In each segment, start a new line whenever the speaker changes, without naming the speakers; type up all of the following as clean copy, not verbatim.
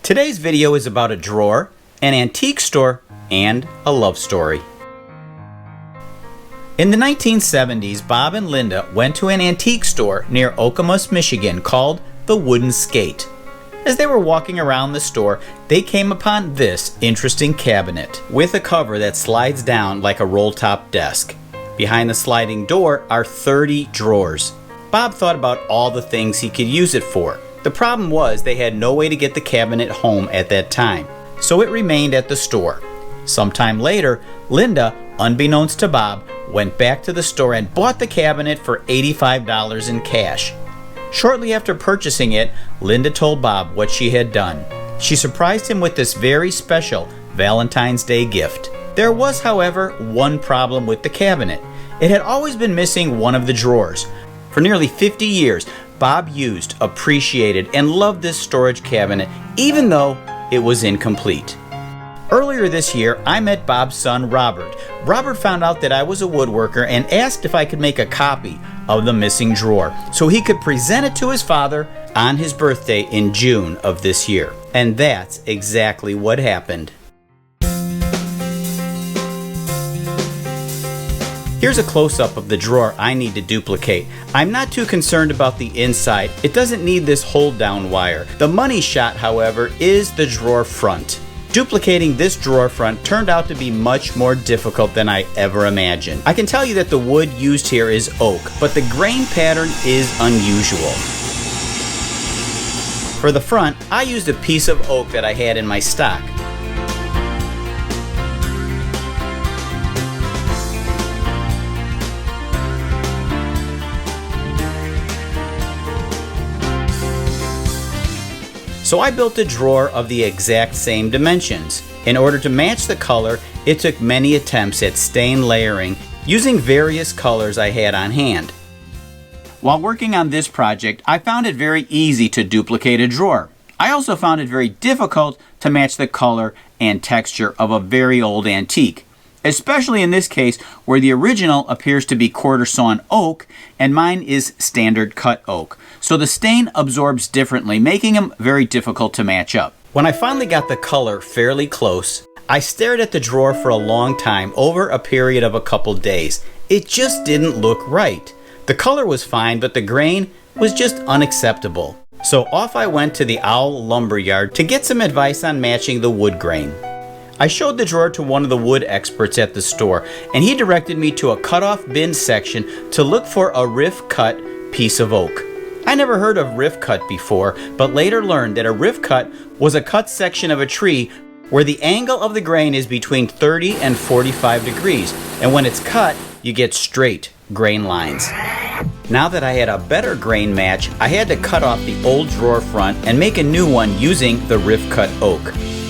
Today's video is about a drawer, an antique store, and a love story. In the 1970s, Bob and Linda went to an antique store near Okemos, Michigan called the Wooden Skate. As they were walking around the store, they came upon this interesting cabinet with a cover that slides down like a roll-top desk. Behind the sliding door are 30 drawers. Bob thought about all the things he could use it for. The problem was they had no way to get the cabinet home at that time, so it remained at the store. Sometime later, Linda, unbeknownst to Bob, went back to the store and bought the cabinet for $85 in cash. Shortly after purchasing it, Linda told Bob what she had done. She surprised him with this very special Valentine's Day gift. There was, however, one problem with the cabinet. It had always been missing one of the drawers. For nearly 50 years, Bob used, appreciated, and loved this storage cabinet, even though it was incomplete. Earlier this year, I met Bob's son, Robert. Robert found out that I was a woodworker and asked if I could make a copy of the missing drawer so he could present it to his father on his birthday in June of this year. And that's exactly what happened. Here's a close-up of the drawer I need to duplicate. I'm not too concerned about the inside. It doesn't need this hold-down wire. The money shot, however, is the drawer front. Duplicating this drawer front turned out to be much more difficult than I ever imagined. I can tell you that the wood used here is oak, but the grain pattern is unusual. For the front, I used a piece of oak that I had in my stock. So I built a drawer of the exact same dimensions. In order to match the color, it took many attempts at stain layering using various colors I had on hand. While working on this project, I found it very easy to duplicate a drawer. I also found it very difficult to match the color and texture of a very old antique, especially in this case where the original appears to be quarter sawn oak and mine is standard cut oak. So the stain absorbs differently, making them very difficult to match up. When I finally got the color fairly close, I stared at the drawer for a long time over a period of a couple days. It just didn't look right. The color was fine, but the grain was just unacceptable. So off I went to the Owl lumber yard to get some advice on matching the wood grain. I showed the drawer to one of the wood experts at the store, and he directed me to a cutoff bin section to look for a riff cut piece of oak. I never heard of riff cut before, but later learned that a riff cut was a cut section of a tree where the angle of the grain is between 30 and 45 degrees, and when it's cut, you get straight grain lines. Now that I had a better grain match, I had to cut off the old drawer front and make a new one using the riff cut oak.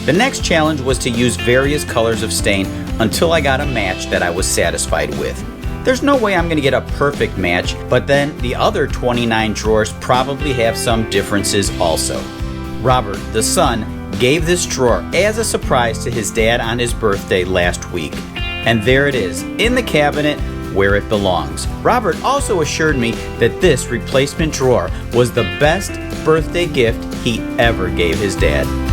The next challenge was to use various colors of stain until I got a match that I was satisfied with. There's no way I'm going to get a perfect match, but then the other 29 drawers probably have some differences also. Robert, the son, gave this drawer as a surprise to his dad on his birthday last week. And there it is, in the cabinet where it belongs. Robert also assured me that this replacement drawer was the best birthday gift he ever gave his dad.